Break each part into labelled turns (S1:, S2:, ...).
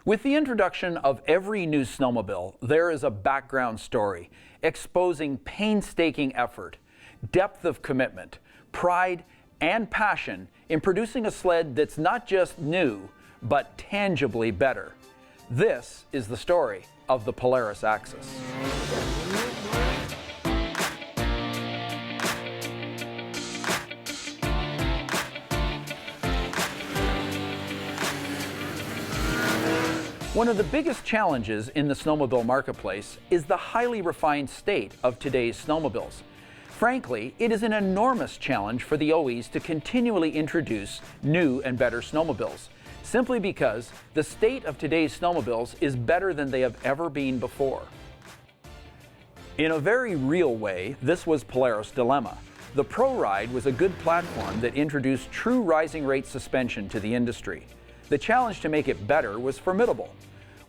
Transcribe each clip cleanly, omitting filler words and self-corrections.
S1: With the introduction of every new snowmobile, there is a background story exposing painstaking effort, depth of commitment, pride, and passion in producing a sled that's not just new, but tangibly better. This is the story of the Polaris AXYS. One of the biggest challenges in the snowmobile marketplace is the highly refined state of today's snowmobiles. Frankly, it is an enormous challenge for the OEs to continually introduce new and better snowmobiles, simply because the state of today's snowmobiles is better than they have ever been before. In a very real way, this was Polaris' dilemma. The Pro Ride was a good platform that introduced true rising rate suspension to the industry. The challenge to make it better was formidable.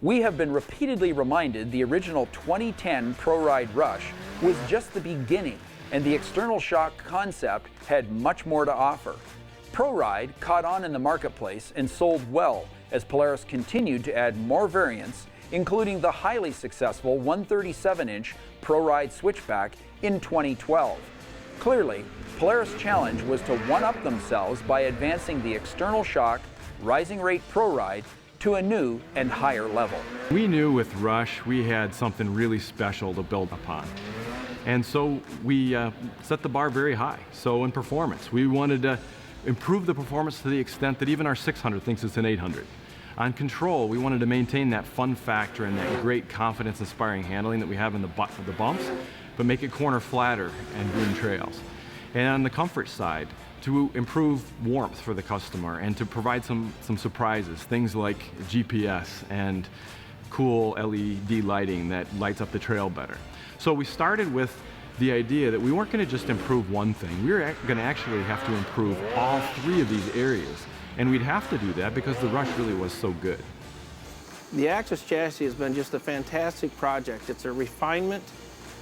S1: We have been repeatedly reminded the original 2010 Pro Ride Rush was just the beginning, and the external shock concept had much more to offer. Pro Ride caught on in the marketplace and sold well as Polaris continued to add more variants, including the highly successful 137-inch Pro Ride Switchback in 2012. Clearly, Polaris' challenge was to one-up themselves by advancing the external shock rising rate Pro Ride to a new and higher level.
S2: We knew with Rush we had something really special to build upon. And so we set the bar very high. So in performance, we wanted to improve the performance to the extent that even our 600 thinks it's an 800. On control, we wanted to maintain that fun factor and that great confidence-inspiring handling that we have in the bumps, but make it corner flatter and green trails. And on the comfort side, to improve warmth for the customer and to provide some surprises, things like GPS and cool LED lighting that lights up the trail better. So we started with the idea that we weren't going to just improve one thing, we were going to actually have to improve all three of these areas. And we'd have to do that because the Rush really was so good.
S3: The AXYS chassis has been just a fantastic project. It's a refinement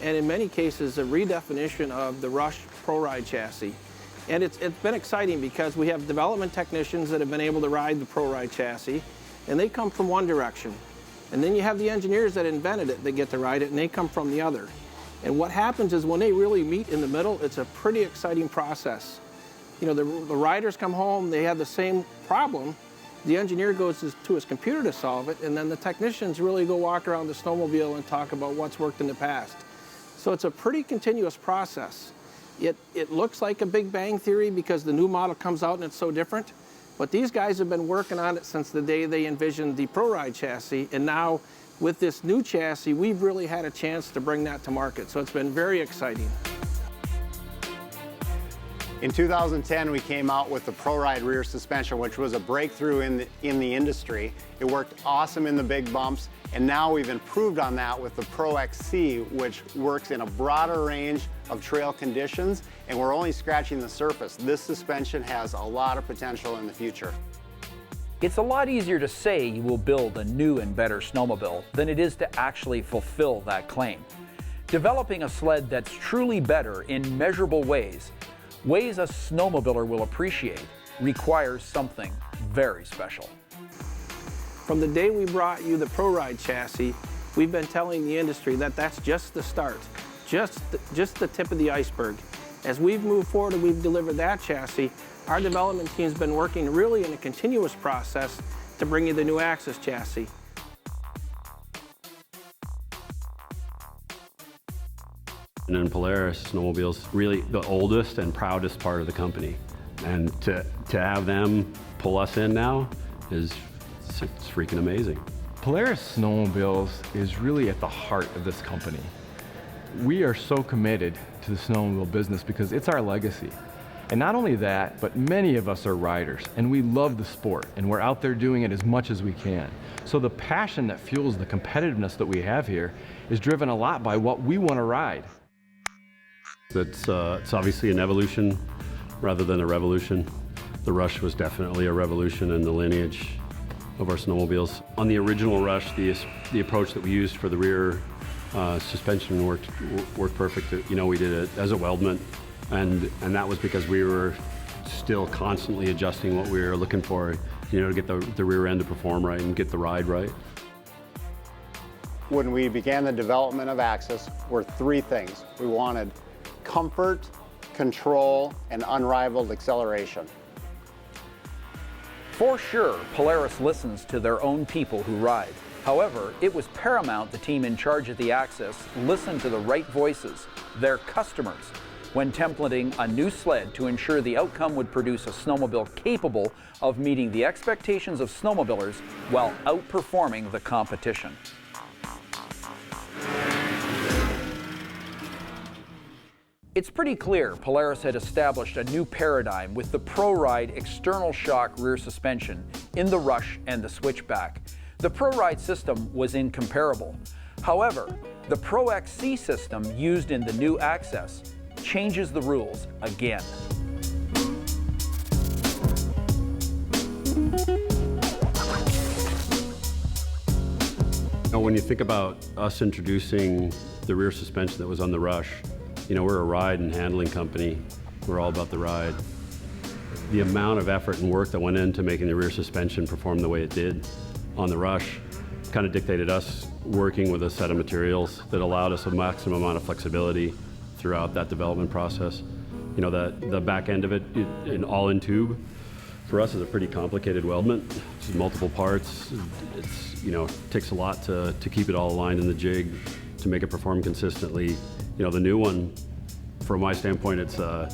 S3: and in many cases a redefinition of the Rush Pro Ride chassis. And it's been exciting because we have development technicians that have been able to ride the Pro Ride chassis, and they come from one direction. And then you have the engineers that invented it that get to ride it, and they come from the other. And what happens is when they really meet in the middle, it's a pretty exciting process. You know, the riders come home, they have the same problem. The engineer goes to his computer to solve it, and then the technicians really go walk around the snowmobile and talk about what's worked in the past. So it's a pretty continuous process. It looks like a Big Bang Theory because the new model comes out and it's so different, but these guys have been working on it since the day they envisioned the Pro Ride chassis, and now with this new chassis, we've really had a chance to bring that to market, so it's been very exciting.
S4: In 2010, we came out with the Pro Ride rear suspension, which was a breakthrough in the industry. It worked awesome in the big bumps, and now we've improved on that with the Pro XC, which works in a broader range of trail conditions, and we're only scratching the surface. This suspension has a lot of potential in the future.
S1: It's a lot easier to say you will build a new and better snowmobile than it is to actually fulfill that claim. Developing a sled that's truly better in measurable ways a snowmobiler will appreciate, requires something very special.
S3: From the day we brought you the Pro Ride chassis, we've been telling the industry that that's just the start, just the tip of the iceberg. As we've moved forward and we've delivered that chassis, our development team's been working really in a continuous process to bring you the new AXYS chassis.
S5: And in Polaris, snowmobile's really the oldest and proudest part of the company. And to have them pull us in now it's freaking amazing.
S2: Polaris Snowmobiles is really at the heart of this company. We are so committed to the snowmobile business because it's our legacy. And not only that, but many of us are riders and we love the sport and we're out there doing it as much as we can. So the passion that fuels the competitiveness that we have here is driven a lot by what we want to ride.
S5: It's obviously an evolution rather than a revolution. The Rush was definitely a revolution in the lineage of our snowmobiles. On the original Rush, the approach that we used for the rear suspension worked perfect. You know, we did it as a weldment, and that was because we were still constantly adjusting what we're looking for, you know, to get the rear end to perform right and get the ride right.
S4: When we began the development of AXYS, were three things. We wanted comfort, control, and unrivaled acceleration.
S1: For sure, Polaris listens to their own people who ride. However, it was paramount the team in charge of the AXYS listened to the right voices, their customers, when templating a new sled to ensure the outcome would produce a snowmobile capable of meeting the expectations of snowmobilers while outperforming the competition. It's pretty clear Polaris had established a new paradigm with the ProRide external shock rear suspension in the Rush and the Switchback. The ProRide system was incomparable. However, the Pro XC system used in the new AXYS changes the rules again.
S5: Now, when you think about us introducing the rear suspension that was on the Rush, you know, we're a ride and handling company. We're all about the ride. The amount of effort and work that went into making the rear suspension perform the way it did on the Rush kind of dictated us working with a set of materials that allowed us a maximum amount of flexibility throughout that development process. You know, the back end of it, an all-in tube, for us is a pretty complicated weldment. It's multiple parts. It's, you know, takes a lot to keep it all aligned in the jig, to make it perform consistently. You know, the new one, from my standpoint, it's a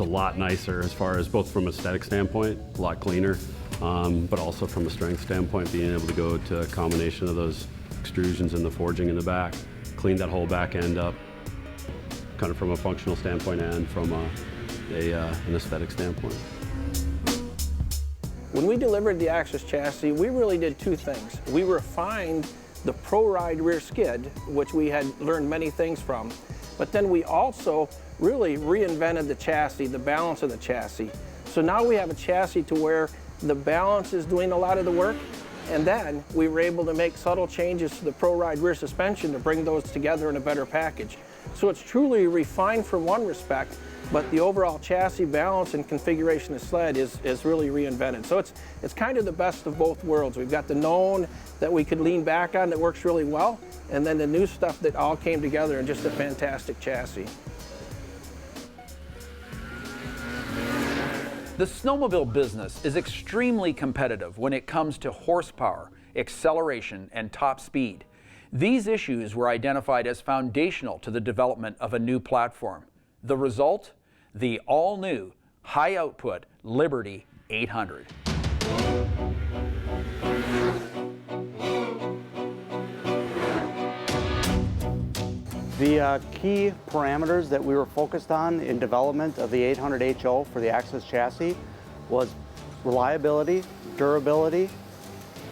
S5: lot nicer as far as both from an aesthetic standpoint, a lot cleaner, but also from a strength standpoint, being able to go to a combination of those extrusions and the forging in the back, clean that whole back end up, kind of from a functional standpoint and from an aesthetic standpoint.
S3: When we delivered the AXYS chassis, we really did two things. We refined the ProRide rear skid, which we had learned many things from, but then we also really reinvented the chassis, the balance of the chassis. So now we have a chassis to where the balance is doing a lot of the work, and then we were able to make subtle changes to the ProRide rear suspension to bring those together in a better package. So it's truly refined from one respect, but the overall chassis balance and configuration of the sled is really reinvented. So it's kind of the best of both worlds. We've got the known that we could lean back on that works really well, and then the new stuff that all came together in just a fantastic chassis.
S1: The snowmobile business is extremely competitive when it comes to horsepower, acceleration, and top speed. These issues were identified as foundational to the development of a new platform. The result? The all-new, high-output Liberty 800.
S6: The key parameters that we were focused on in development of the 800 HO for the AXYS chassis was reliability, durability,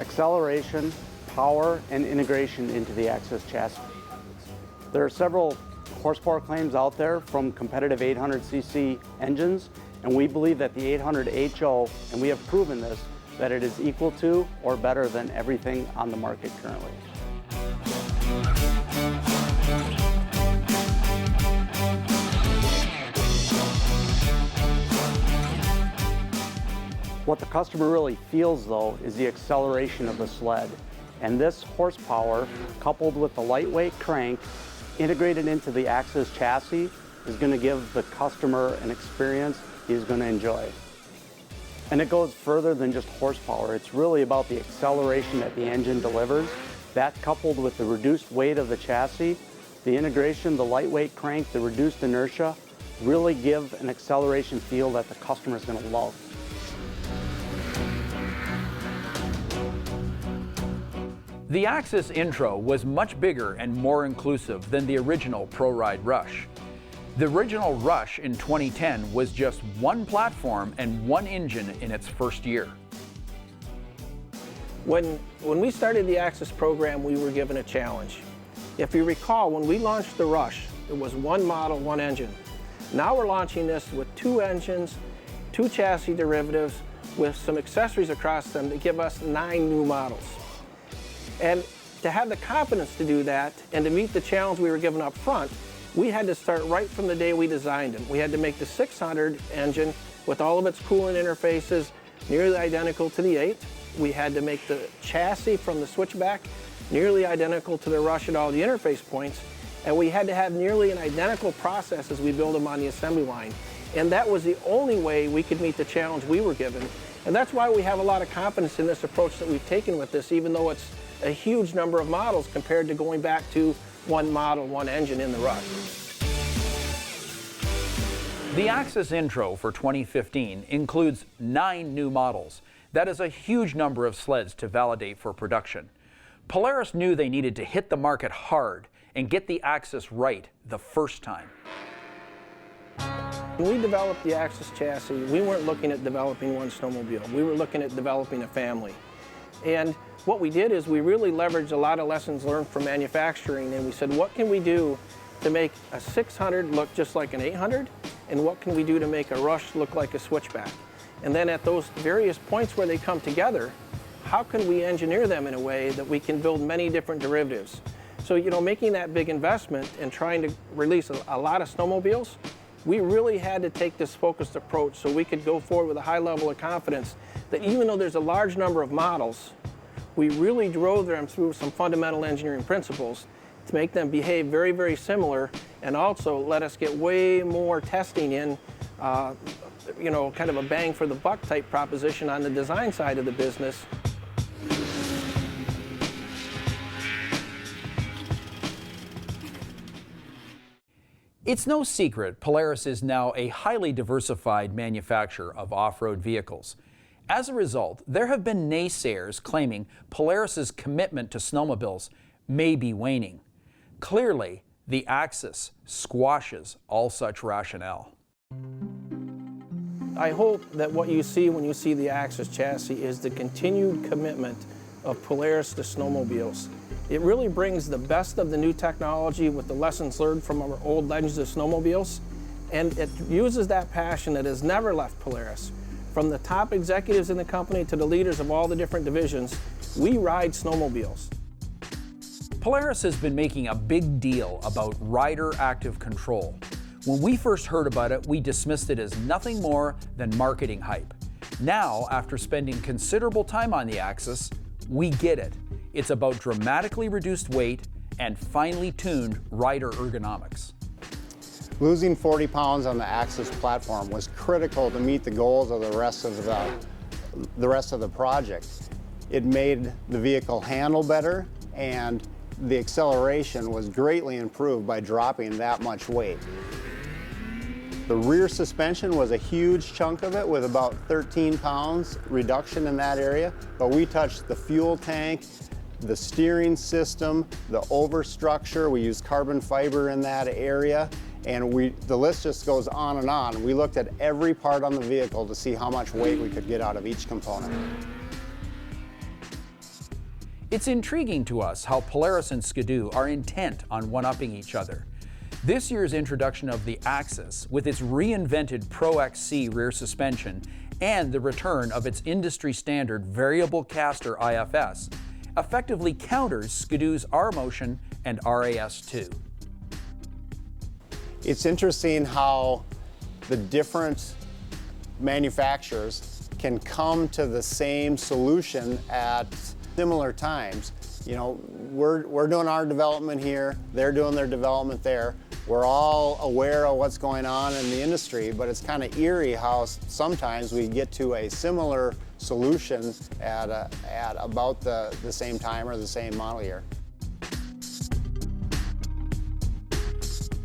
S6: acceleration, power, and integration into the AXYS chassis. There are several horsepower claims out there from competitive 800cc engines, and we believe that the 800 HO, and we have proven this, that it is equal to or better than everything on the market currently. What the customer really feels, though, is the acceleration of the sled. And this horsepower, coupled with the lightweight crank, integrated into the AXYS chassis, is going to give the customer an experience he's going to enjoy. And it goes further than just horsepower. It's really about the acceleration that the engine delivers. That, coupled with the reduced weight of the chassis, the integration, the lightweight crank, the reduced inertia, really give an acceleration feel that the customer is going to love.
S1: The AXYS intro was much bigger and more inclusive than the original ProRide Rush. The original Rush in 2010 was just one platform and one engine in its first year. When we started the AXYS program, we were given a challenge. If you recall, when we launched the Rush, it was one model, one engine. Now we're launching this with two engines, two chassis derivatives, with some accessories across them that give us 9 new models. And to have the confidence to do that and to meet the challenge we were given up front, we had to start right from the day we designed them. We had to make the 600 engine
S3: with all of its coolant interfaces nearly identical to the 8. We had to make the chassis from the Switchback nearly identical to the Rush at all the interface points, and we had to have nearly an identical process as we build them on the assembly line. And that was the only way we could meet the challenge we were given. And that's why we have a lot of confidence in this approach that we've taken with this, even though it's a huge number of models compared to going back to one model, one engine in the Rush.
S1: The AXYS intro for 2015 includes 9 new models. That is a huge number of sleds to validate for production. Polaris knew they needed to hit the market hard and get the AXYS right the first time.
S3: When we developed the AXYS chassis, we weren't looking at developing one snowmobile. We were looking at developing a family. And what we did is we really leveraged a lot of lessons learned from manufacturing, and we said, what can we do to make a 600 look just like an 800? And what can we do to make a Rush look like a Switchback? And then at those various points where they come together, how can we engineer them in a way that we can build many different derivatives? So, you know, making that big investment and trying to release a lot of snowmobiles, we really had to take this focused approach so we could go forward with a high level of confidence that even though there's a large number of models, we really drove them through some fundamental engineering principles to make them behave very, very similar, and also let us get way more testing in, you know, kind of a bang for the buck type proposition on the design side of the business.
S1: It's no secret Polaris is now a highly diversified manufacturer of off-road vehicles. As a result, there have been naysayers claiming Polaris's commitment to snowmobiles may be waning. Clearly, the AXYS squashes all such rationale.
S3: I hope that what you see when you see the AXYS chassis is the continued commitment of Polaris to snowmobiles. It really brings the best of the new technology with the lessons learned from our old legends of snowmobiles, and it uses that passion that has never left Polaris. From the top executives in the company to the leaders of all the different divisions, we ride snowmobiles.
S1: Polaris has been making a big deal about rider active control. When we first heard about it, we dismissed it as nothing more than marketing hype. Now, after spending considerable time on the AXYS, we get it. It's about dramatically reduced weight and finely tuned rider ergonomics.
S4: Losing 40 pounds on the AXYS platform was critical to meet the goals of the rest of the project. It made the vehicle handle better, and the acceleration was greatly improved by dropping that much weight. The rear suspension was a huge chunk of it, with about 13 pounds reduction in that area, but we touched the fuel tank, the steering system, the overstructure. We used carbon fiber in that area, and the list just goes on and on. We looked at every part on the vehicle to see how much weight we could get out of each component.
S1: It's intriguing to us how Polaris and Ski-Doo are intent on one-upping each other. This year's introduction of the AXYS, with its reinvented Pro XC rear suspension and the return of its industry-standard variable caster IFS, effectively counters Ski-Doo's R-Motion and RAS2.
S4: It's interesting how the different manufacturers can come to the same solution at similar times. You know, we're doing our development here, they're doing their development there. We're all aware of what's going on in the industry, but it's kind of eerie how sometimes we get to a similar solution at about the same time or the same model year.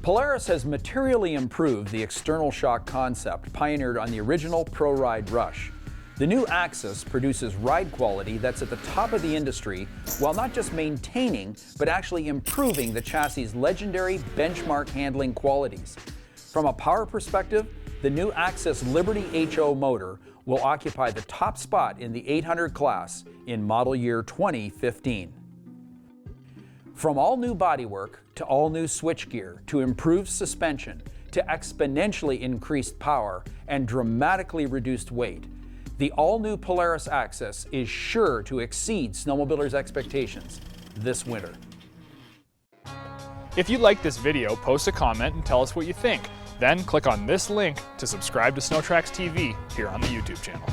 S1: Polaris has materially improved the external shock concept pioneered on the original Pro Ride Rush. The new AXYS produces ride quality that's at the top of the industry, while not just maintaining, but actually improving the chassis' legendary benchmark handling qualities. From a power perspective, the new AXYS Liberty HO motor will occupy the top spot in the 800 class in model year 2015. From all new bodywork to all new switchgear to improved suspension to exponentially increased power and dramatically reduced weight, the all-new Polaris AXYS is sure to exceed snowmobilers' expectations this winter.
S7: If you like this video, post a comment and tell us what you think. Then click on this link to subscribe to SnowTrax TV here on the YouTube channel.